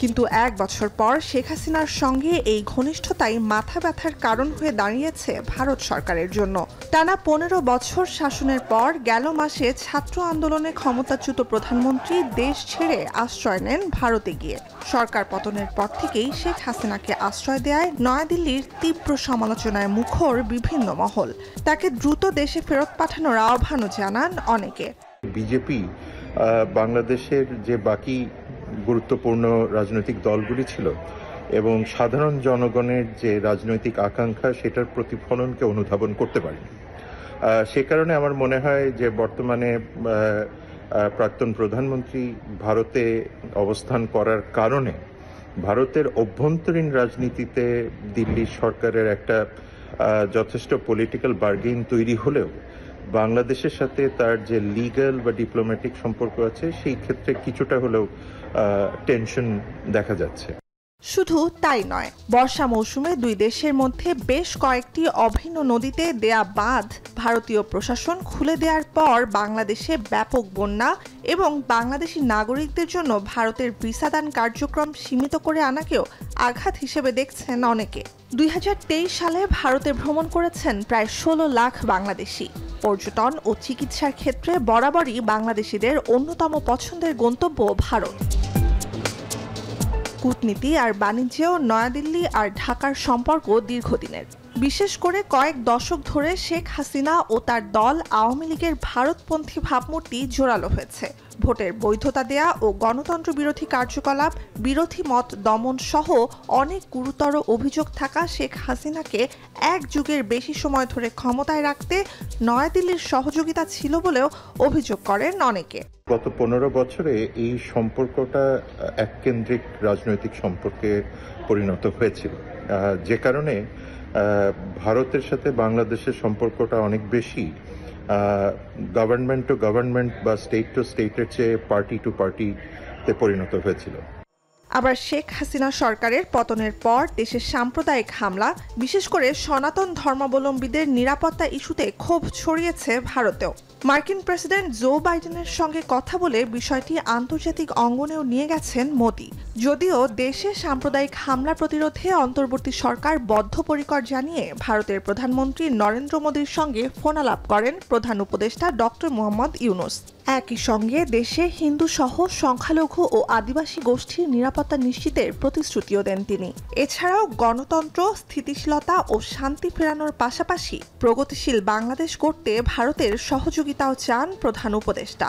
কিন্তু 1 বছর পর শেখ হাসিনার সঙ্গে এই ঘনিষ্ঠতাই মাথা ব্যথার কারণ হয়ে দাঁড়িয়েছে ভারত সরকারের জন্য। টানা 15 বছর শাসনের পর গেল মাসে ছাত্র আন্দোলনে ক্ষমতাচ্যুত প্রধানমন্ত্রী দেশ ছেড়ে আশ্রয় নেন ভারতে গিয়ে। সরকার পতনের পর থেকেই শেখ হাসিনাকে আশ্রয় দেয় নয়াদিল্লির তীব্র সমালোচনায় মুখর বিভিন্ন মহল। তাকে দ্রুত দেশে ফেরত পাঠানোর আহ্বানও জানান অনেকে। বিজেপি বাংলাদেশের যে বাকি গুরুত্বপূর্ণ রাজনৈতিক দলগুলি ছিল এবং সাধারণ জনগণের যে রাজনৈতিক আকাঙ্ক্ষা সেটার প্রতিফলনকে অনুধাবন করতে পারেনি। সে কারণে আমার মনে হয় যে বর্তমানে প্রাক্তন প্রধানমন্ত্রী ভারতে অবস্থান করার কারণে ভারতের অভ্যন্তরীণ রাজনীতিতে দিল্লি সরকারের একটা যথেষ্ট পলিটিক্যাল বার্গেইন তৈরি হলেও বাংলাদেশের সাথে তার যে লিগ্যাল বা ডিপ্লোম্যাটিক সম্পর্ক আছে সেই ক্ষেত্রে কিছুটা হলেও টেনশন দেখা যাচ্ছে। শুধু তাই নয়, বর্ষা মৌসুমে দুই দেশের মধ্যে বেশ কয়েকটি অভিন্ন নদীতে দেয়া বাঁধ ভারতীয় প্রশাসন খুলে দেওয়ার পর বাংলাদেশে ব্যাপক বন্যা এবং বাংলাদেশি নাগরিকদের জন্য ভারতের ভিসা দান কার্যক্রম সীমিত করে আনাকেও আঘাত হিসেবে দেখছেন অনেকে। 2023 সালে ভারতে ভ্রমণ করেছেন প্রায় 16 লাখ বাংলাদেশি। পর্যটন ও চিকিৎসার ক্ষেত্রে বরাবরই বাংলাদেশিদের অন্যতম পছন্দের গন্তব্য ভারত। কূটনীতি আর বাণিজ্যেও নয়াদিল্লি আর ঢাকার সম্পর্ক দীর্ঘদিনের। বিশেষ করে কয়েক দশক ধরে শেখ হাসিনা ও তার দল আওয়ামী লীগের ভারতপন্থী ভাবমূর্তি জোরালো হয়েছে। ভোটের বৈধতা দেয়া ও গণতন্ত্র বিরোধী কার্যকলাপ, বিরোধী মত দমন সহ অনেক গুরুতর অভিযোগ থাকা শেখ হাসিনাকে এক যুগের বেশি সময় ধরে ক্ষমতায় রাখতে নয়াদিল্লির সহযোগিতা ছিল বলেও অভিযোগ করেন অনেকে। গত 15 বছরে এই সম্পর্কটা এককেন্দ্রিক রাজনৈতিক সম্পর্কে পরিণত হয়েছিল, যে কারণে ভারতের সাথে বাংলাদেশের সম্পর্কটা অনেক বেশি গভর্নমেন্ট টু গভর্নমেন্ট বা স্টেট টু স্টেটের চেয়ে পার্টি টু পার্টিতে পরিণত হয়েছিল। আবার শেখ হাসিনা সরকারের পতনের পর দেশের সাম্প্রদায়িক হামলা, বিশেষ করে সনাতন ধর্মাবলম্বীদের নিরাপত্তা ইস্যুতে ক্ষোভ ছড়িয়েছে ভারতেও। মার্কিন প্রেসিডেন্ট জো বাইডেনের সঙ্গে কথা বলে বিষয়টি আন্তর্জাতিক অঙ্গনেও নিয়ে গেছেন মোদি। যদিও দেশে সাম্প্রদায়িক হামলা প্রতিরোধে অন্তর্বর্তী সরকার বদ্ধপরিকর জানিয়ে ভারতের প্রধানমন্ত্রী নরেন্দ্র মোদীর সঙ্গে ফোনালাপ করেন প্রধান উপদেষ্টা ডক্টর মোহাম্মদ ইউনূস। একই সঙ্গে দেশে হিন্দু সহ সংখ্যালঘু ও আদিবাসী গোষ্ঠীর নিরাপত্তা নিশ্চিতের প্রতিশ্রুতিও দেন তিনি। এছাড়াও গণতন্ত্র, স্থিতিশীলতা ও শান্তি ফেরানোর পাশাপাশি প্রগতিশীল বাংলাদেশ গড়তে ভারতের সহযোগিতাও চান প্রধান উপদেষ্টা।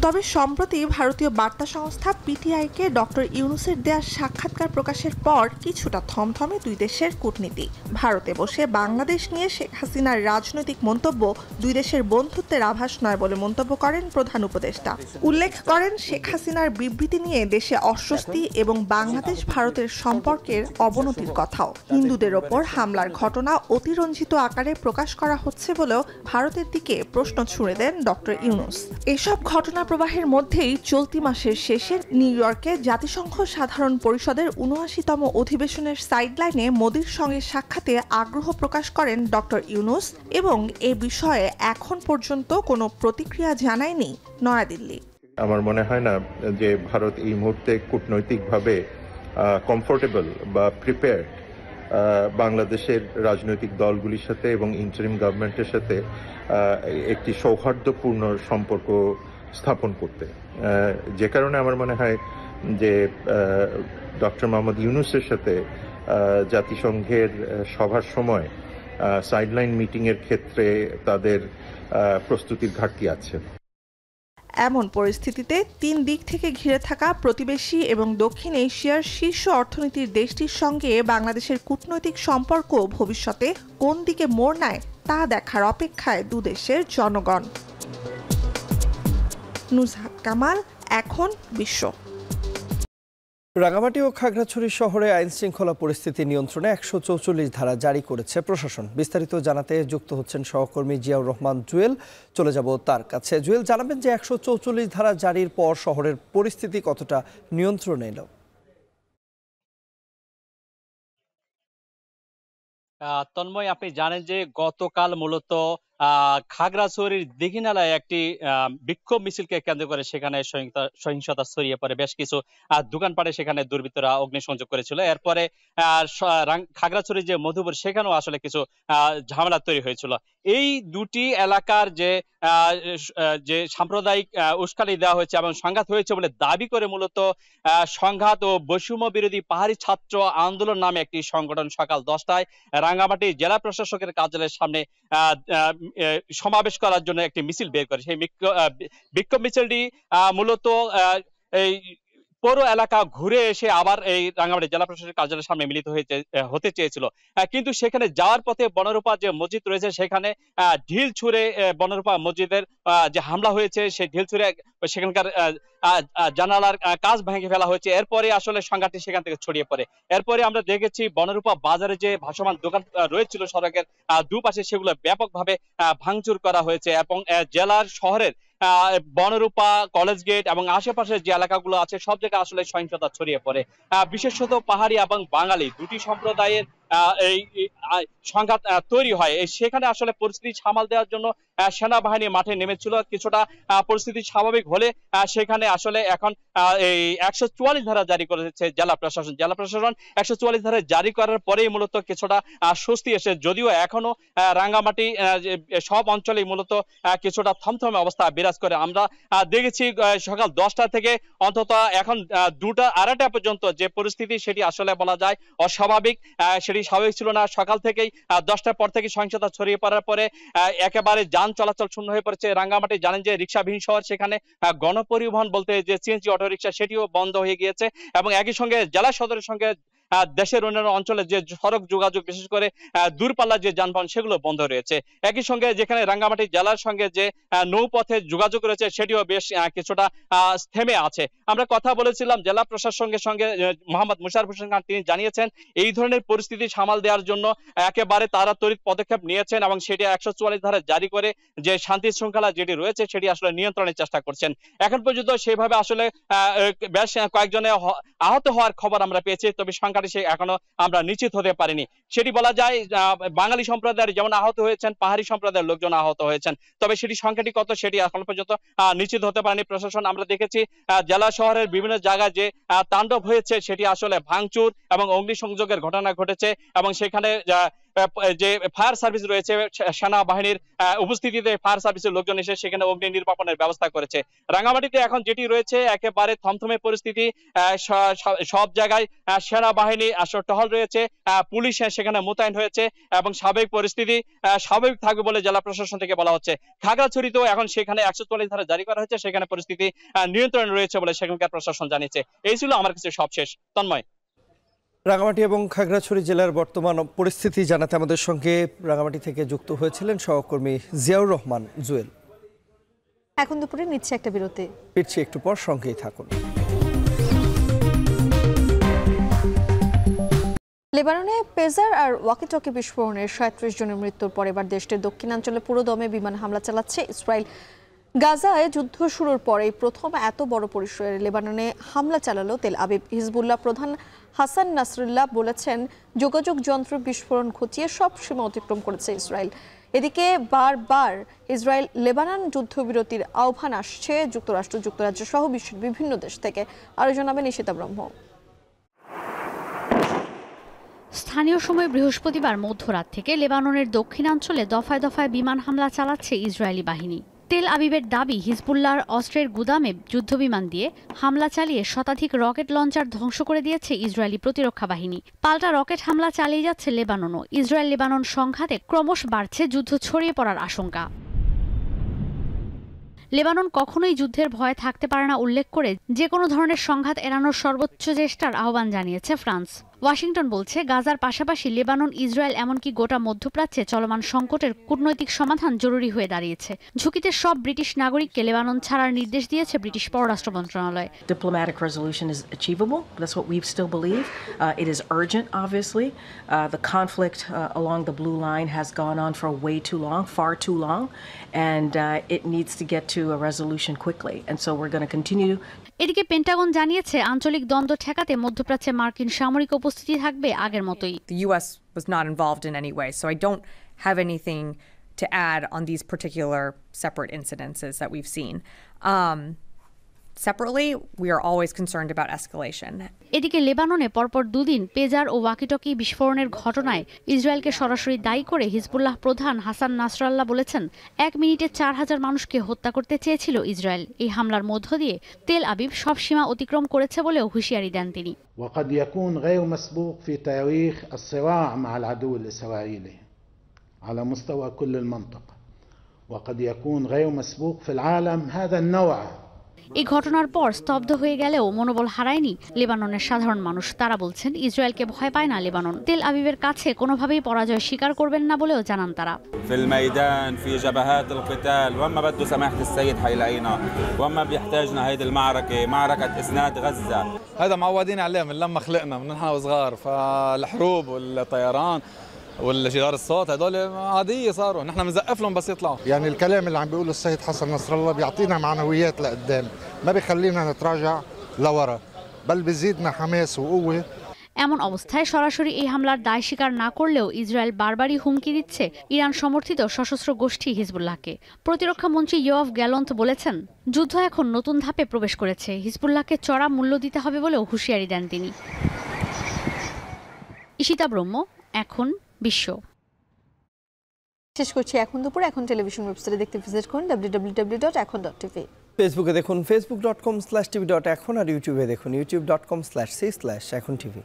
তবে সম্প্রতি ভারতীয় বার্তা সংস্থা পিটিআইকে ডক্টর ইউনূসের দেয়া সাক্ষাৎকার প্রকাশের পর কিছুটা থমথমে দুই দেশের কূটনীতি। ভারতে বসে বাংলাদেশ নিয়ে শেখ হাসিনার রাজনৈতিক মন্তব্য দুই দেশের বন্ধুত্বের আভাস নয় বলে মন্তব্য করেন প্রধান উপদেষ্টা। উল্লেখ করেন শেখ হাসিনার বিবৃতি নিয়ে দেশে অস্বস্তি এবং বাংলাদেশ ভারতের সম্পর্কের অবনতির কথাও। হিন্দুদের ওপর হামলার ঘটনা অতিরঞ্জিত আকারে প্রকাশ করা হচ্ছে বলেও ভারতের দিকে প্রশ্ন ছুড়ে দেন ডক্টর ইউনূস। এসব ঘটনা প্রবাহের মধ্যেই চলতি মাসের শেষে নিউ ইয়র্কে জাতিসংঘ সাধারণ পরিষদের ৭৯তম অধিবেশনের সাইডলাইনে মোদির সঙ্গে সাক্ষাতে আগ্রহ প্রকাশ করেন ডক্টর ইউনূস এবং এ বিষয়ে এখন পর্যন্ত কোনো প্রতিক্রিয়া জানায়নি নয়াদিল্লি। আমার মনে হয় না যে ভারত এই মুহূর্তে কূটনৈতিকভাবে কমফোর্টেবল বা প্রিপেয়ার্ড বাংলাদেশের রাজনৈতিক দলগুলির সাথে এবং ইন্টারিম গভর্নমেন্টের সাথে একটি সৌহার্দ্যপূর্ণ সম্পর্ক স্থাপন করতে। যে কারণে আমার মনে হয় যে ডক্টর মোহাম্মদ ইউনূসের সাথে জাতিসংঘের সভার সময় সাইডলাইন মিটিংয়ের ক্ষেত্রে তাদের প্রস্তুতির ঘাটতি আছে। এমন পরিস্থিতিতে ৩ দিক থেকে ঘিরে থাকা প্রতিবেশী এবং দক্ষিণ এশিয়ার শীর্ষ অর্থনীতির দেশটির সঙ্গে বাংলাদেশের কূটনৈতিক সম্পর্ক ভবিষ্যতে কোন দিকে মোড় নেয় তা দেখার অপেক্ষায় দুদেশের জনগণ। নুজহাত কামাল, এখন বিশ্ব। রাঙামাটি ও খাগড়াছড়ি শহরে আইনশৃঙ্খলা পরিস্থিতি নিয়ন্ত্রণে ১৪৪ ধারা জারি করেছে প্রশাসন। বিস্তারিত জানাতে যুক্ত হচ্ছেন সহকর্মী জিয়াউর রহমান জুয়েল। চলে যাব তার কাছে। জুয়েল, জানাবেন যে ১৪৪ ধারা জারির পর শহরের পরিস্থিতি কতটা নিয়ন্ত্রণে এলো? তন্ময়, আপনি জানেন যে গতকাল মূলত খাগড়াছড়ির দিঘিনালায় একটি বিক্ষোভ মিছিলকে কেন্দ্র করে সেখানে সহিংসতা ছড়িয়ে পড়ে। বেশ কিছু দোকানপাটে সেখানে দুর্বৃত্তরা অগ্নিসংযোগ করেছিল। এরপরে খাগড়াছড়ির যে মধুপুর সেখানেও আসলে কিছু ঝামেলা তৈরি হয়েছিল। এই দুটি এলাকার যে সাম্প্রদায়িক উস্কানি দেওয়া হয়েছে এবং সংঘাত হয়েছে বলে দাবি করে মূলত সংঘাত ও বৈষম্য বিরোধী পাহাড়ি ছাত্র আন্দোলন নামে একটি সংগঠন সকাল 10টায় রাঙ্গামাটি জেলা প্রশাসকের কার্যালয়ের সামনে সমাবেশ করার জন্য একটি মিছিল বের করে। সেই বিক্ষোভ মিছিলটি মূলত এই পৌর এলাকা ঘুরে এসে আবার এই রাঙ্গামাটি জেলা প্রশাসকের কার্যালয়ের সামনে মিলিত হতে চেয়েছিল, কিন্তু সেখানে যাওয়ার পথে বনরূপা যে মসজিদ রয়েছে সেখানে ঢিল ছুঁড়ে বনরূপা মসজিদের যে হামলা হয়েছে সেই ঢিল ছুঁড়ে সেখানকার জানালার কাঁচ ভেঙে ফেলা হয়েছে। এরপরে আসলে সংঘাতটি সেখান থেকে ছড়িয়ে পড়ে। এরপরে আমরা দেখেছি বনরূপা বাজারে যে ভাসমান দোকান রয়েছিল সড়কের দুপাশে সেগুলো ব্যাপকভাবে ভাঙচুর করা হয়েছে এবং জেলার শহরের বনরূপা কলেজ গেট এবং আশেপাশের যে এলাকাগুলো আছে সব জায়গায় আসলে সহিংসতা ছড়িয়ে পড়ে। বিশেষত পাহাড়ি এবং বাঙালি দুটি সম্প্রদায়ের এই সংঘাত তৈরি হয়। সেখানে আসলে পরিস্থিতি সামাল দেওয়ার জন্য সেনাবাহিনী মাঠে নেমেছিল। কিছুটা পরিস্থিতি স্বাভাবিক হলে সেখানে আসলে এখন এই 144 ধারা জারি করেছে জেলা প্রশাসন। 144 ধারা জারি করার পরেই মূলত কিছুটা স্বস্তি এসে, যদিও এখনো রাঙ্গামাটি সব অঞ্চলেই মূলত কিছুটা থমথমে অবস্থা বিরাজ করে। আমরা দেখেছি সকাল 10টা থেকে অন্তত এখন 2টা 2:30 পর্যন্ত যে পরিস্থিতি সেটি আসলে বলা যায় অস্বাভাবিক। সেটি স্বাভাবিক ছিল না। সকাল থেকেই 10টার পর থেকে সহিংসতা ছড়িয়ে পড়ার পরে একেবারে যান চলাচল শূন্য হয়ে পড়েছে রাঙ্গামাটি। জানেন যে রিক্সাবিহীন শহর, সেখানে গণপরিবহন বলতে যে সিএনজি অটো রিক্সা সেটিও বন্ধ হয়ে গিয়েছে এবং একই সঙ্গে জেলা সদরের সঙ্গে দেশের অন্যান্য অঞ্চলে যে সড়ক যোগাযোগ বিশেষ করে দূরপাল্লার যে যানবাহন সেগুলো বন্ধ রয়েছে। একই সঙ্গে যেখানে রাঙ্গামাটি জেলার সঙ্গে যে নৌপথে যোগাযোগ রয়েছে সেটিও বেশ কিছুটা থেমে আছে। আমরা কথা বলেছিলাম জেলা প্রশাসনের সঙ্গে মোহাম্মদ মুশাররফ হোসেন খান, তিনি জানিয়েছেন এই ধরনের পরিস্থিতি সামাল দেওয়ার জন্য একেবারে তারা তড়িৎ পদক্ষেপ নিয়েছেন এবং সেটি 144 ধারা জারি করে যে শান্তি শৃঙ্খলা যেটি রয়েছে সেটি আসলে নিয়ন্ত্রণের চেষ্টা করছেন। এখন পর্যন্ত সেভাবে আসলে বেশ কয়েকজনে আহত হওয়ার খবর আমরা পেয়েছি, তবে সংখ্যাটি এখনো আমরা নিশ্চিত হতে পারিনি। সেটি বলা যায় বাঙালি সম্প্রদায়ের যেমন আহত হয়েছেন, পাহাড়ি সম্প্রদায়ের লোকজন আহত হয়েছেন, তবে সেটি সংখ্যাটি কত সেটি এখন পর্যন্ত নিশ্চিত হতে পারেনি প্রশাসন। আমরা দেখেছি জেলা শহরের বিভিন্ন জায়গায় যে তাণ্ডব হয়েছে সেটি আসলে ভাঙচুর এবং অগ্নিসংযোগের ঘটনা ঘটেছে এবং সেখানে যে ফায়ার সার্ভিস রয়েছে সেনাবাহিনীর উপস্থিতিতে ফায়ার সার্ভিসের লোকজন এসে সেখানে অগ্নি নির্বাপনের ব্যবস্থা করেছে। রাঙ্গামাটিতে এখন যেটি রয়েছে একেবারে থমথমে পরিস্থিতি। সব জায়গায় সেনাবাহিনী টহল রয়েছে, পুলিশ সেখানে মোতায়েন হয়েছে এবং স্বাভাবিক পরিস্থিতি স্বাভাবিক থাকবে বলে জেলা প্রশাসন থেকে বলা হচ্ছে। খাগড়াছড়িতেও এখন সেখানে 144 ধারা জারি করা হয়েছে, সেখানে পরিস্থিতি নিয়ন্ত্রণে রয়েছে বলে সেখানকার প্রশাসন জানিয়েছে। এই ছিল আমার কাছে সবশেষ। তন্ময়। রাঙ্গামাটি এবং খাগড়াছড়ি জেলার বর্তমান পরিস্থিতি জানাতে আমাদের সঙ্গে রাঙ্গামাটি থেকে যুক্ত হয়েছিলেন সহকর্মী জিয়াউর রহমান জুয়েল। এখন দুপুরে নিচ্ছে একটা বিরতি, ফিরছি একটু পর, সঙ্গেই থাকুন। লেবাননে পেজার আর ওয়াকিটকি বিস্ফোরণে 37 জনের মৃত্যুর পর এবার দেশটির দক্ষিণাঞ্চলে পুরোদমে বিমান হামলা চালাচ্ছে ইসরায়েল। গাজায় যুদ্ধ শুরুর পরেই প্রথম এত বড় পরিসরে লেবাননে হামলা চালালো তেল আবিব। হিজবুল্লাহ প্রধান হাসান নাসরুল্লাহ বলেছেন, যোগাযোগ যন্ত্র বিস্ফোরণ ঘটিয়ে সব সীমা অতিক্রম করেছে ইসরায়েল। এদিকে বারবার ইসরায়েল লেবানন যুদ্ধবিরতির আহ্বান আসছে যুক্তরাষ্ট্র, যুক্তরাজ্য সহ বিশ্বের বিভিন্ন দেশ থেকে। আরো জানাবেন নিশিতা ব্রহ্ম। স্থানীয় সময় বৃহস্পতিবার মধ্যরাত থেকে লেবাননের দক্ষিণাঞ্চলে দফায় দফায় বিমান হামলা চালাচ্ছে ইসরায়েলি বাহিনী। তেল আবিবের দাবি, হিজবুল্লাহর অস্ত্রের গুদামে যুদ্ধবিমান দিয়ে হামলা চালিয়ে শতাধিক রকেট লঞ্চার ধ্বংস করে দিয়েছে ইসরায়েলি প্রতিরক্ষা বাহিনী। পাল্টা রকেট হামলা চালিয়ে যাচ্ছে লেবাননও। ইসরায়েল লেবানন সংঘাতে ক্রমশ বাড়ছে যুদ্ধ ছড়িয়ে পড়ার আশঙ্কা। লেবানন কখনোই যুদ্ধের ভয়ে থাকতে পারে না উল্লেখ করে যে কোনো ধরনের সংঘাত এড়ানোর সর্বোচ্চ চেষ্টার আহ্বান জানিয়েছে ফ্রান্স। ওয়াশিংটন বলছে, গাজার পাশাপাশি লেবানন, ইসরায়েল এমনকি গোটা মধ্যপ্রাচ্যে চলমান সংকটের কূটনৈতিক সমাধান জরুরি হয়ে দাঁড়িয়েছে। ঝুঁকিতে সব ব্রিটিশ নাগরিককে লেবানন ছাড়ার নির্দেশ দিয়েছে ব্রিটিশ পররাষ্ট্র মন্ত্রণালয়। Diplomatic resolution is achievable. That's what we still believe. It is urgent, obviously. The conflict along the blue line has gone on for way too long, far too long, and it needs to get to a resolution quickly. And so we're going to continue. এদিকে Pentagon জানিয়েছে, আঞ্চলিক দ্বন্দ্ব ঠেকাতে মধ্যপ্রাচ্যে মার্কিন সামরিক উপস্থিতি থাকবে আগের মতোই। The US was not involved in any way, so I don't have anything to add on these particular separate incidences that we've seen. Separately, we are always concerned about escalation. এদিকে লেবাননে পরপর দুদিন পেজার ও ওয়াকিটকি বিস্ফোরণের ঘটনায় ইসরায়েলকে সরাসরি দায়ী করে হিজবুল্লাহ প্রধান হাসান নাসরাল্লাহ বলেছেন 1 মিনিটে 4000 মানুষকে হত্যা করতে চেয়েছিল ইসরায়েল। এই হামলার মধ্য দিয়ে তেল আবিব সব সীমা অতিক্রম করেছে বলেও হুঁশিয়ারি দেন তিনি। وقد يكون غير مسبوق في تاريخ الصراع مع العدو الإسرائيلي على مستوى كل المنطقة وقد يكون غير مسبوق في العالم هذا النوع। এই ঘটনার পর স্তব্ধ হয়ে গেলেও মনোবল হারায়নি লেবাননের সাধারণ মানুষ। তারা বলছেন ইসরায়েলকে ভয় পায় না লেবানন। তেল আবিবের কাছে কোনোভাবেই পরাজয় স্বীকার করবেন না বলেও জানান তারা। في الميدان في جبهات القتال وما بده سماحة السيد حيلاقينا وما بيحتاجنا هيدي المعركة معركة إسناد غزة. هذا معودين عليه من لما خلقنا من نحن وصغار، فالحروب والطيران والجدار الصوت هدول عادية صاروا، نحن بنزقف لهم بس يطلعوا. يعني الكلام اللي عم بيقوله السيد حسن نصر الله بيعطينا معنويات لقدام، ما بيخلينا نتراجع لورا، بل بيزيدنا حماس وقوة. এমন অবস্থায় সরাসরি এই হামলার দায় স্বীকার না করলেও ইসরায়েল বারবারই হুমকি দিচ্ছে ইরান সমর্থিত সশস্ত্র গোষ্ঠী হিজবুল্লাহকে। প্রতিরক্ষা মন্ত্রী ইয়োয়াভ গ্যালন্ত বলেছেন, যুদ্ধ এখন নতুন ধাপে প্রবেশ করেছে, হিজবুল্লাহকে চড়া মূল্য দিতে হবে বলেও হুঁশিয়ারি দেন তিনি। ঈশিতা ব্রহ্ম, এখন বিশ্ব। শেষ করছি এখন দুপুর। এখন টেলিভিশন ওয়েবসাইটে দেখতে ভিজিট করুন www.ekhon.tv। ফেসবুকে দেখুন facebook.com/tv.ekhon আর ইউটিউবে দেখুন youtube.com/c/ekhon tv।